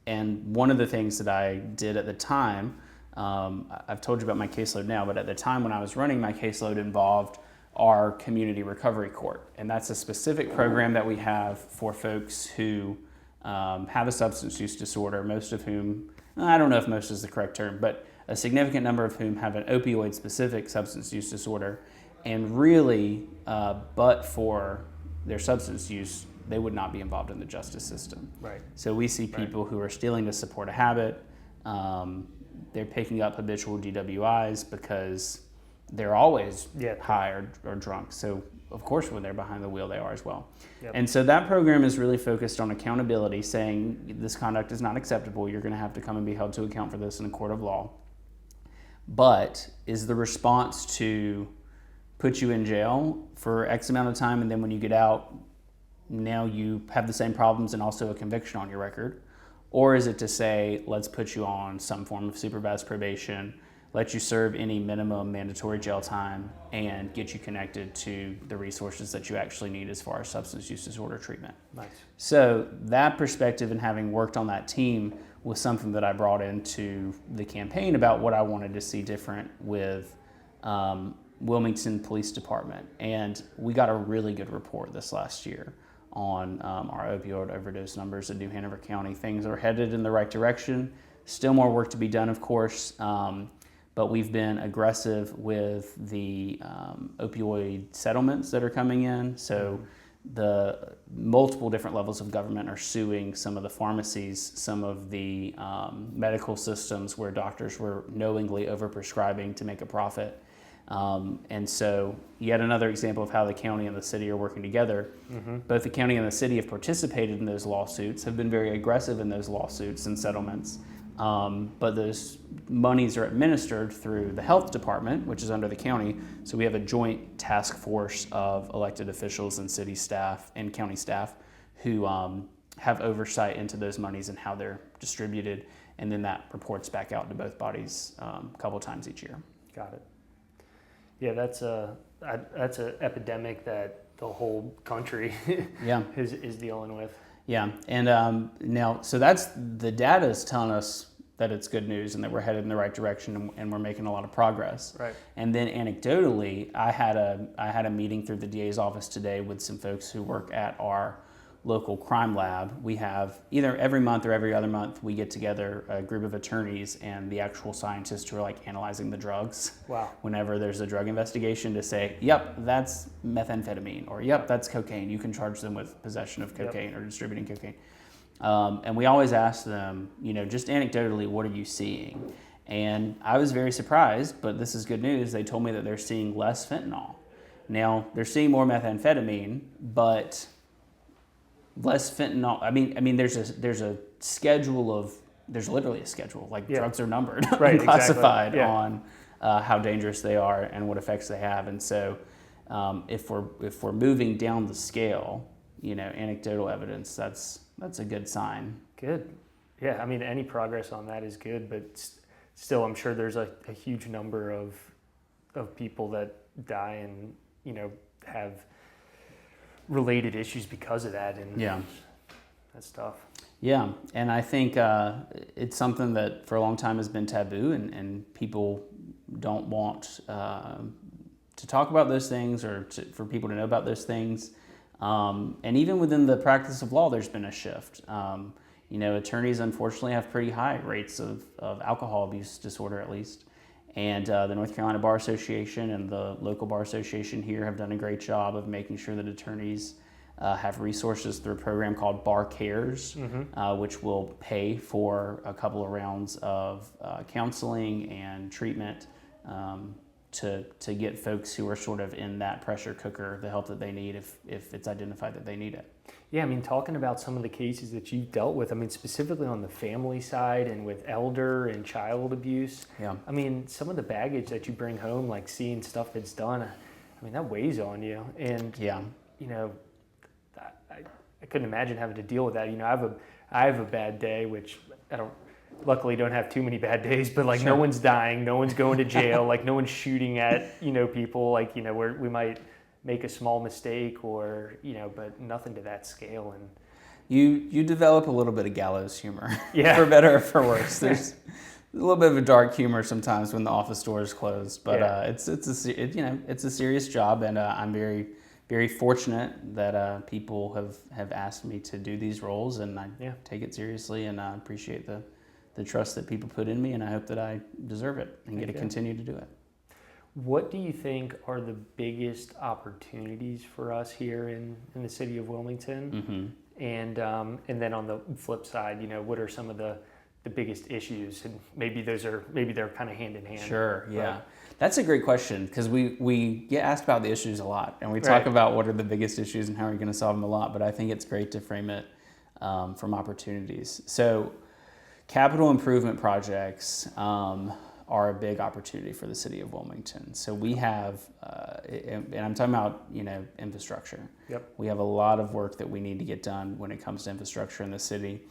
And one of the things that I did at the time, I've told you about my caseload now, but at the time when I was running, my caseload involved our community recovery court. And that's a specific program that we have for folks who have a substance use disorder, most of whom, I don't know if most is the correct term, but a significant number of whom have an opioid-specific substance use disorder. And really, but for their substance use, they would not be involved in the justice system. Right. So we see people who are stealing to support a habit. They're picking up habitual DWIs because they're always high or drunk. So of course, when they're behind the wheel, they are as well. Yep. And so that program is really focused on accountability, saying this conduct is not acceptable. You're going to have to come and be held to account for this in a court of law. But is the response to put you in jail for X amount of time, and then when you get out, now you have the same problems and also a conviction on your record? Or is it to say, let's put you on some form of supervised probation, let you serve any minimum mandatory jail time, and get you connected to the resources that you actually need as far as substance use disorder treatment? Nice. So that perspective, and having worked on that team, was something that I brought into the campaign about what I wanted to see different with Wilmington Police Department. And we got a really good report this last year on our opioid overdose numbers in New Hanover County. Things are headed in the right direction. Still more work to be done, of course, but we've been aggressive with the opioid settlements that are coming in. So the multiple different levels of government are suing some of the pharmacies, some of the medical systems where doctors were knowingly overprescribing to make a profit. And so yet another example of how the county and the city are working together. Both the county and the city have participated in those lawsuits, have been very aggressive in those lawsuits and settlements. But those monies are administered through the health department, which is under the county. So we have a joint task force of elected officials and city staff and county staff who have oversight into those monies and how they're distributed. And then that reports back out to both bodies a couple times each year. Got it. Yeah, that's an epidemic that the whole country is dealing with. Yeah, and now, so that's the data is telling us that it's good news and that we're headed in the right direction and we're making a lot of progress. Right. And then anecdotally, I had a meeting through the DA's office today with some folks who work at our local crime lab. We have either every month or every other month, we get together a group of attorneys and the actual scientists who are like analyzing the drugs. Wow. Whenever there's a drug investigation to say, yep, that's methamphetamine, or yep, that's cocaine. You can charge them with possession of cocaine or distributing cocaine. And we always ask them, just anecdotally, what are you seeing? And I was very surprised, but this is good news. They told me that they're seeing less fentanyl. Now, they're seeing more methamphetamine, but less fentanyl. I mean, there's a schedule of, there's literally a schedule, like drugs are numbered and classified on how dangerous they are and what effects they have. And so if we're moving down the scale, anecdotal evidence, that's a good sign. Good. Yeah, I mean, any progress on that is good, but still, I'm sure there's a huge number of people that die and, have related issues because of that, and that's tough. Yeah, and I think it's something that for a long time has been taboo, and people don't want to talk about those things or for people to know about those things. And even within the practice of law, there's been a shift. Attorneys unfortunately have pretty high rates of alcohol abuse disorder, at least. And the North Carolina Bar Association and the local bar association here have done a great job of making sure that attorneys have resources through a program called Bar Cares, which will pay for a couple of rounds of counseling and treatment to get folks who are sort of in that pressure cooker the help that they need if it's identified that they need it. Yeah, I mean, talking about some of the cases that you've dealt with, I mean, specifically on the family side and with elder and child abuse, I mean, some of the baggage that you bring home, like seeing stuff that's done, I mean, that weighs on you. And, I couldn't imagine having to deal with that. I have a bad day, which luckily don't have too many bad days, but like no one's dying, no one's going to jail, like no one's shooting at, people, like, where we might make a small mistake or, but nothing to that scale. And you develop a little bit of gallows humor, for better or for worse. There's a little bit of a dark humor sometimes when the office door is closed, but it's a serious job, and I'm very, very fortunate that people have asked me to do these roles, and I take it seriously, and I appreciate the trust that people put in me, and I hope that I deserve it and get to continue to do it. What do you think are the biggest opportunities for us here in the city of Wilmington? And then on the flip side, what are some of the biggest issues? And maybe they're kind of hand in hand. Sure, yeah. That's a great question, because we get asked about the issues a lot, and we talk about what are the biggest issues and how are we going to solve them a lot, but I think it's great to frame it from opportunities. So capital improvement projects are a big opportunity for the city of Wilmington. So we have, and I'm talking about, infrastructure. We have a lot of work that we need to get done when it comes to infrastructure in the city.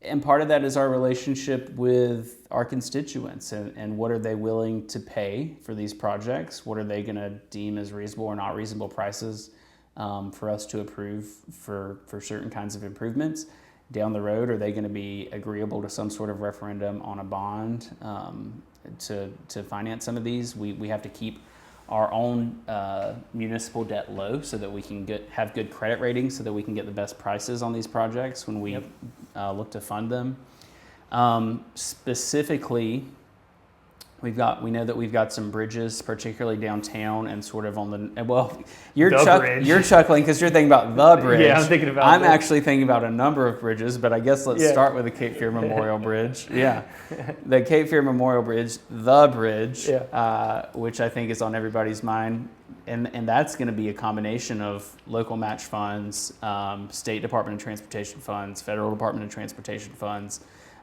And part of that is our relationship with our constituents and what are they willing to pay for these projects? What are they going to deem as reasonable or not reasonable prices for us to approve for certain kinds of improvements? Down the road, are they going to be agreeable to some sort of referendum on a bond to finance some of these? We have to keep our own municipal debt low so that we can have good credit ratings so that we can get the best prices on these projects when we look to fund them. Specifically, We know that we've got some bridges, particularly downtown and sort of on the, well, Bridge. you're chuckling because you're thinking about the bridge. Yeah, I'm thinking about I'm this. actually thinking about a number of bridges, but I guess let's Yeah. start with the Cape Fear Memorial Bridge. Yeah. The Cape Fear Memorial Bridge, the bridge, which I think is on everybody's mind. And that's going to be a combination of local match funds, State Department of Transportation funds, Federal Department of Transportation funds.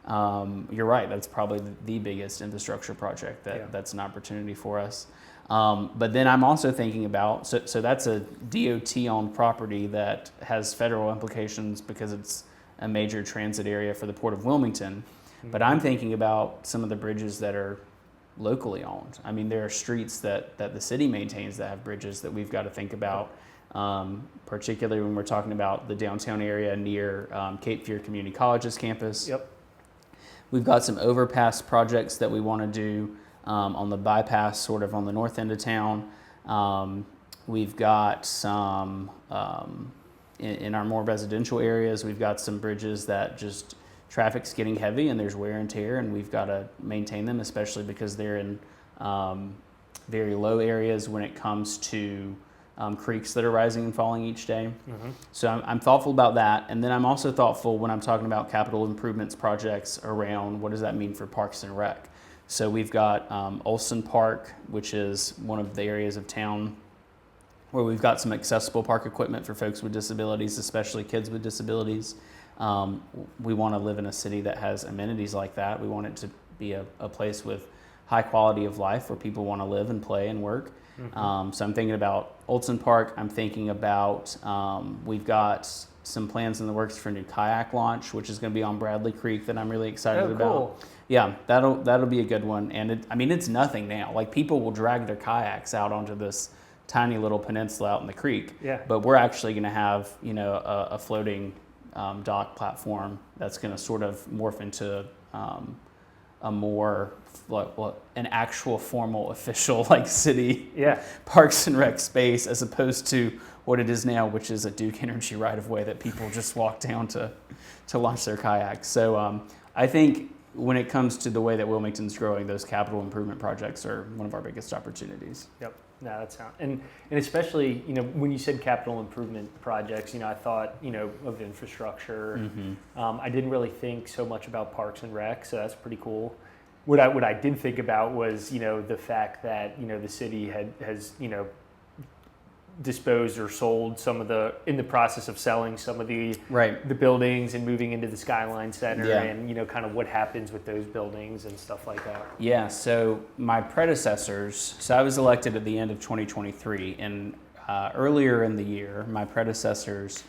You're right. That's probably the biggest infrastructure project that's an opportunity for us. But then I'm also thinking about, so that's a DOT-owned property that has federal implications because it's a major transit area for the Port of Wilmington. Mm-hmm. But I'm thinking about some of the bridges that are locally owned. I mean, there are streets that the city maintains that have bridges that we've got to think about, particularly when we're talking about the downtown area near Cape Fear Community College's campus. Yep. We've got some overpass projects that we want to do on the bypass, sort of on the north end of town. We've got some, in our more residential areas, we've got some bridges that just traffic's getting heavy and there's wear and tear, and we've got to maintain them, especially because they're in very low areas when it comes to creeks that are rising and falling each day. Mm-hmm. So I'm thoughtful about that. And then I'm also thoughtful when I'm talking about capital improvements projects around what does that mean for Parks and Rec. So we've got Olson Park, which is one of the areas of town where we've got some accessible park equipment for folks with disabilities, especially kids with disabilities. We want to live in a city that has amenities like that. We want it to be a place with high quality of life where people want to live and play and work. Mm-hmm. So I'm thinking about Olson Park. I'm thinking about, we've got some plans in the works for a new kayak launch, which is going to be on Bradley Creek that I'm really excited about. Cool. Yeah, that'll be a good one. And it's nothing now. Like, people will drag their kayaks out onto this tiny little peninsula out in the creek. Yeah. But we're actually going to have, a floating dock platform that's going to sort of morph into a more an actual formal official city Parks and Rec space, as opposed to what it is now, which is a Duke Energy right of way that people just walk down to launch their kayaks. So I think when it comes to the way that Wilmington's growing, those capital improvement projects are one of our biggest opportunities. Yep. No, that's not, and especially when you said capital improvement projects, I thought of infrastructure. Mm-hmm. I didn't really think so much about Parks and Rec, so that's pretty cool. What I did think about was the fact that the city has disposed or sold in the process of selling some of the buildings and moving into the Skyline Center, and kind of what happens with those buildings and stuff like that. Yeah, so my predecessors, I was elected at the end of 2023, and earlier in the year, my predecessors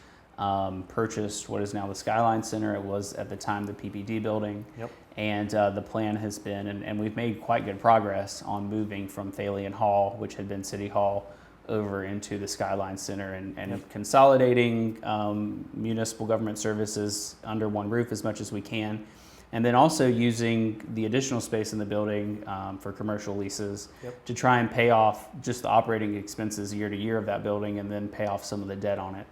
purchased what is now the Skyline Center. It was at the time the PPD building. Yep. And the plan has been, and we've made quite good progress on moving from Thalian Hall, which had been City Hall, over into the Skyline Center and consolidating municipal government services under one roof as much as we can. And then also using the additional space in the building for commercial leases to try and pay off just the operating expenses year to year of that building, and then pay off some of the debt on it.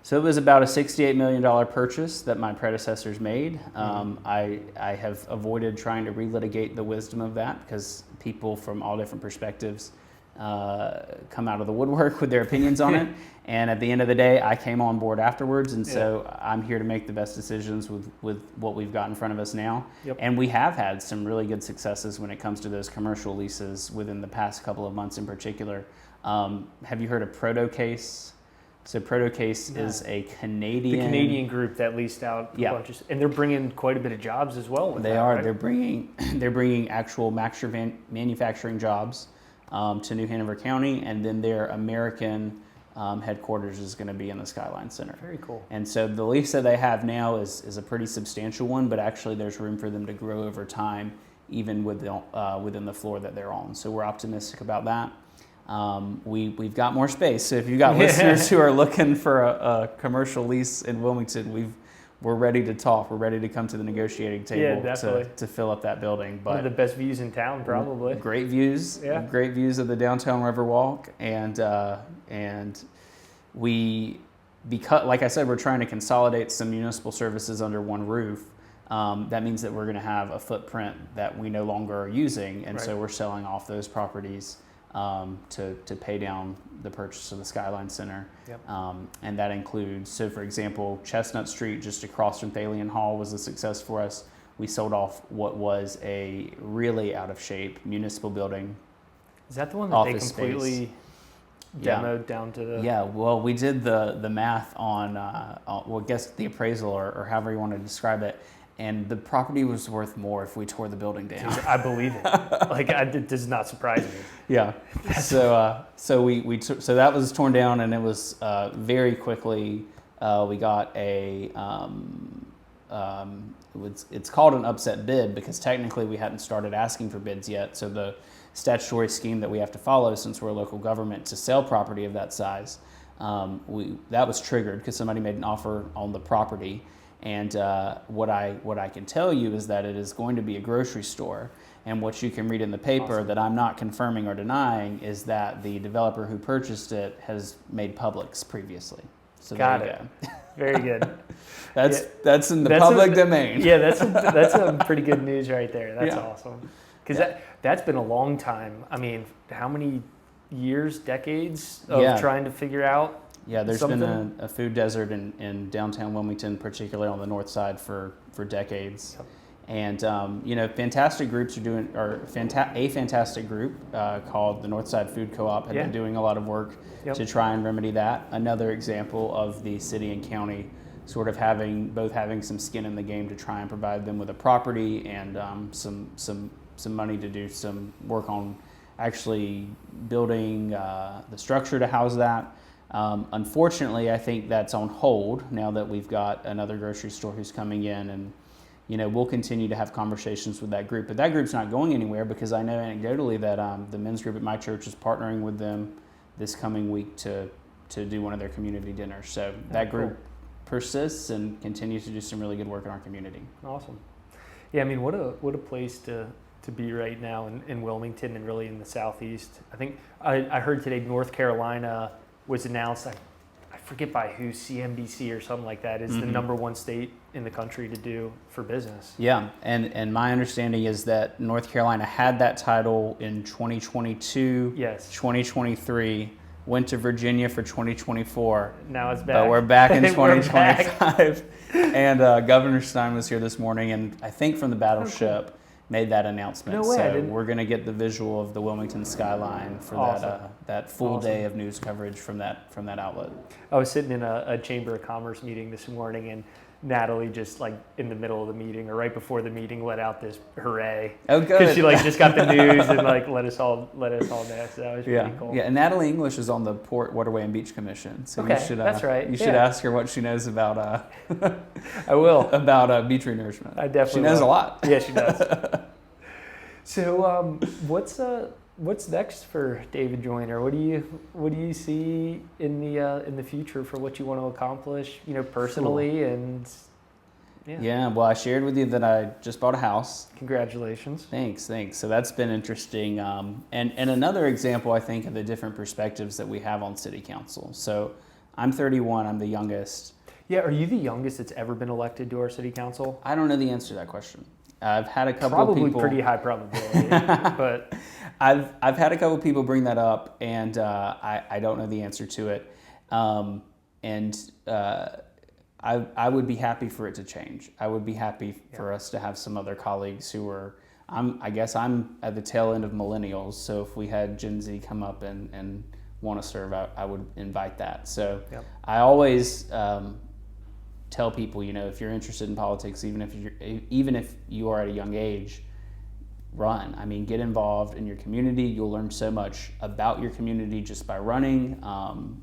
So it was about a $68 million purchase that my predecessors made. I have avoided trying to relitigate the wisdom of that, because people from all different perspectives come out of the woodwork with their opinions on it. And at the end of the day, I came on board afterwards, and so I'm here to make the best decisions with what we've got in front of us now. Yep. And we have had some really good successes when it comes to those commercial leases within the past couple of months in particular. Have you heard of ProtoCase? So ProtoCase is a Canadian group that leased out a bunch of, and they're bringing quite a bit of jobs as well. They are. Right? They're bringing actual manufacturing jobs to New Hanover County, and then their American headquarters is going to be in the Skyline Center. Very cool. And so the lease that they have now is a pretty substantial one, but actually there's room for them to grow over time, even within the floor that they're on. So we're optimistic about that. We've got more space. So if you've got listeners who are looking for a commercial lease in Wilmington, we're ready to talk. We're ready to come to the negotiating table to fill up that building. But one of the best views in town, probably. Great views. Yeah. Great views of the downtown Riverwalk, and we, because like I said, we're trying to consolidate some municipal services under one roof. that means that we're going to have a footprint that we no longer are using, and Right. so we're selling off those properties to pay down the purchase of the Skyline Center. Yep. And that includes, so for example, Chestnut Street just across from Thalian Hall was a success for us. We sold off what was a really out of shape municipal building. Is that the one that they Office completely demoed down to the? Yeah, well, we did the math on well, I guess the appraisal or however you want to describe it, and the property was worth more if we tore the building down. Dude, I believe it. It does not surprise me. Yeah. So so that was torn down, and it was very quickly we got a it's called an upset bid because technically we hadn't started asking for bids yet. So the statutory scheme that we have to follow since we're a local government to sell property of that size, that was triggered because somebody made an offer on the property. And what I can tell you is that it is going to be a grocery store. And what you can read in the paper Awesome. that I'm not confirming or denying is that the developer who purchased it has made Publix previously. So Got there it. you go. Very good. That's in the That's public domain. Yeah, that's some pretty good news right there. That's Yeah. awesome. Because that's been a long time. I mean, how many years, decades of Yeah. trying to figure out? Yeah, there's something? been a food desert in downtown Wilmington, particularly on the north side, for decades. Yep. And fantastic groups are doing, or a fantastic group called the Northside Food Co-op had Yeah. been doing a lot of work Yep. to try and remedy that. Another example of the city and county sort of having some skin in the game to try and provide them with a property and some money to do some work on actually building the structure to house that. Unfortunately, I think that's on hold now that we've got another grocery store who's coming in, and we'll continue to have conversations with that group. But that group's not going anywhere because I know anecdotally that the men's group at my church is partnering with them this coming week to do one of their community dinners. So that group Cool. persists and continues to do some really good work in our community. Awesome. Yeah, I mean, what a place to be right now in Wilmington and really in the Southeast. I think I heard today North Carolina was announced. I forget by who, CNBC or something like that, is the number one state in the country to do for business. Yeah, and my understanding is that North Carolina had that title in 2022, Yes. 2023, went to Virginia for 2024. Now it's back. But we're back in We're back. 2025. And Governor Stein was here this morning, and I think from the battleship made that announcement. No way, I So didn't- we're going to get the visual of the Wilmington skyline for Awesome. that full Awesome. day of news coverage from that outlet. I was sitting in a Chamber of Commerce meeting this morning, and Natalie just in the middle of the meeting or right before the meeting let out this hooray. Oh, good. Because she just got the news and let us all know. So that was pretty cool. Yeah, and Natalie English is on the Port, Waterway, and Beach Commission. So Okay, you should, that's right. You should Yeah. ask her what she knows about I will. about beach renourishment. I definitely She knows will. a lot. Yeah, she does. So, what's next for David Joyner? What do you see in the future for what you want to accomplish, personally and Yeah, well, I shared with you that I just bought a house. Congratulations. Thanks. So that's been interesting. And another example, I think, of the different perspectives that we have on city council. So I'm 31. I'm the youngest. Yeah, are you the youngest that's ever been elected to our city council? I don't know the answer to that question. I've had a couple Probably of people. pretty high probability, but I've had a couple of people bring that up, and I don't know the answer to it. I would be happy for it to change. I would be happy for us to have some other colleagues who are. I guess I'm at the tail end of millennials, so if we had Gen Z come up and want to serve, I would invite that. So Yep. I always tell people, if you're interested in politics, even if you are at a young age, run. I mean, get involved in your community. You'll learn so much about your community just by running.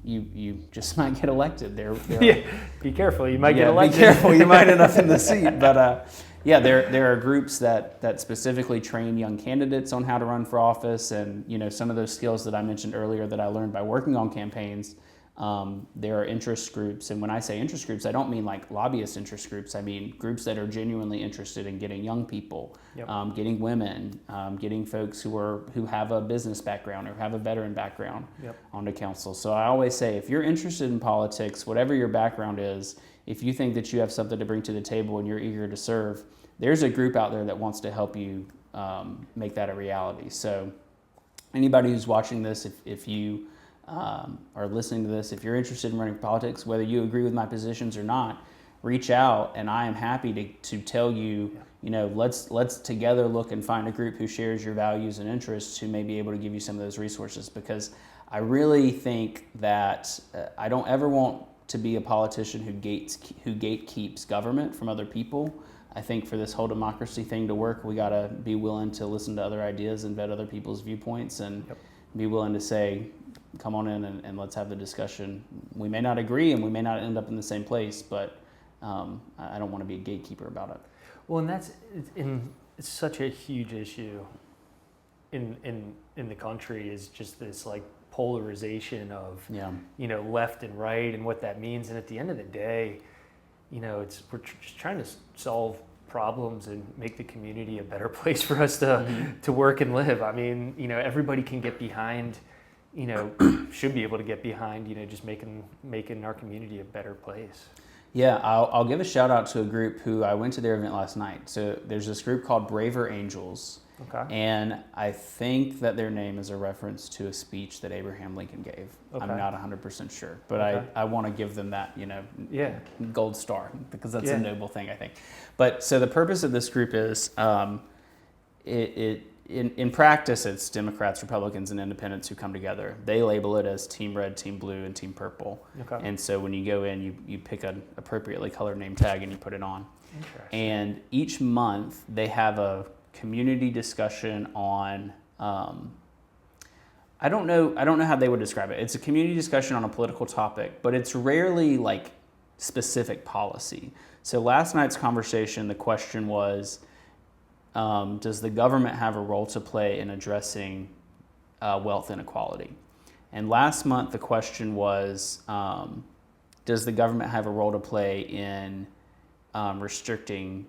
You just might get elected. yeah, be careful. You might get elected. Be careful. You might end up in the seat. But there are groups that specifically train young candidates on how to run for office, and some of those skills that I mentioned earlier that I learned by working on campaigns. There are interest groups, and when I say interest groups, I don't mean like lobbyist interest groups. I mean groups that are genuinely interested in getting young people, Yep. Getting women, getting folks who have a business background or have a veteran background Yep. onto council. So I always say, if you're interested in politics, whatever your background is, if you think that you have something to bring to the table and you're eager to serve, there's a group out there that wants to help you make that a reality. So anybody who's watching this, if you are listening to this, if you're interested in running for politics, whether you agree with my positions or not, reach out, and I am happy to tell you, let's together look and find a group who shares your values and interests who may be able to give you some of those resources, because I really think that I don't ever want to be a politician who gatekeeps government from other people. I think for this whole democracy thing to work, we got to be willing to listen to other ideas and vet other people's viewpoints, and be willing to say, come on in and let's have the discussion. We may not agree and we may not end up in the same place, but I don't want to be a gatekeeper about it. Well, and it's such a huge issue in the country, is just this like polarization of left and right and what that means. And at the end of the day, we're just trying to solve problems and make the community a better place for us to work and live. I mean, everybody can get behind, should be able to get behind, just making our community a better place. Yeah, I'll give a shout out to a group who I went to their event last night. So there's this group called Braver Angels. Okay. And I think that their name is a reference to a speech that Abraham Lincoln gave. Okay. I'm not 100% sure, but okay. I want to give them that, gold star, because that's a noble thing, I think. But so the purpose of this group is, in practice, it's Democrats, Republicans, and Independents who come together. They label it as Team Red, Team Blue, and Team Purple. Okay. And so when you go in, you pick an appropriately colored name tag and you put it on. Interesting. And each month they have a community discussion on, I don't know how they would describe it. It's a community discussion on a political topic, but it's rarely like specific policy. So last night's conversation, the question was, does the government have a role to play in addressing wealth inequality? And last month the question was, does the government have a role to play in restricting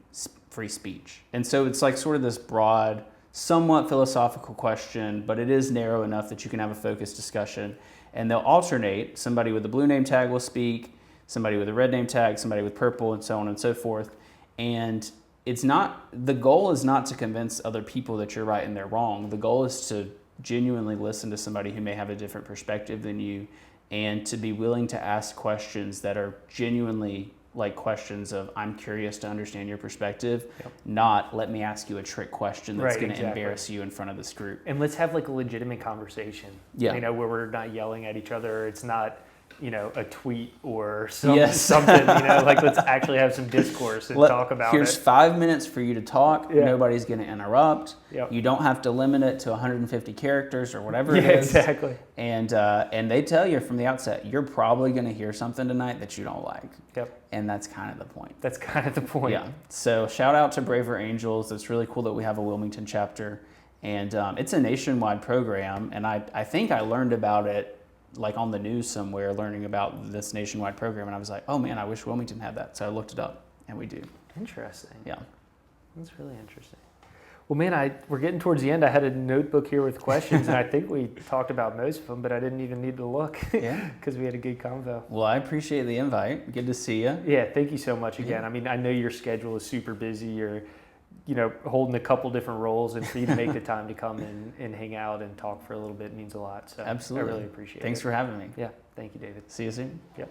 free speech? And so it's like sort of this broad, somewhat philosophical question, but it is narrow enough that you can have a focused discussion. And they'll alternate. Somebody with a blue name tag will speak, somebody with a red name tag, somebody with purple, and so on and so forth. And the goal is not to convince other people that you're right and they're wrong. The goal is to genuinely listen to somebody who may have a different perspective than you, and to be willing to ask questions that are genuinely like questions of, I'm curious to understand your perspective, not let me ask you a trick question that's going to embarrass you in front of this group. And let's have like a legitimate conversation, where we're not yelling at each other. It's not, a tweet or something, like let's actually have some discourse and talk about Here's 5 minutes for you to talk. Yeah. Nobody's going to interrupt. Yep. You don't have to limit it to 150 characters or whatever it is. Exactly. And they tell you from the outset, you're probably going to hear something tonight that you don't like. Yep. And that's kind of the point. Yeah. So shout out to Braver Angels. It's really cool that we have a Wilmington chapter. And it's a nationwide program. And I think I learned about it like on the news somewhere, learning about this nationwide program, and I was like, oh man, I wish Wilmington had that. So I looked it up, and we do. Interesting. Yeah. That's really interesting. Well, man, we're getting towards the end. I had a notebook here with questions, and I think we talked about most of them, but I didn't even need to look because we had a good convo. Well, I appreciate the invite. Good to see you. Yeah, thank you so much again. I mean, I know your schedule is super busy. You're holding a couple different roles, and for you to make the time to come and hang out and talk for a little bit means a lot. So absolutely. I really appreciate it. Thanks for having me. Yeah. Thank you, David. See you soon. Yep.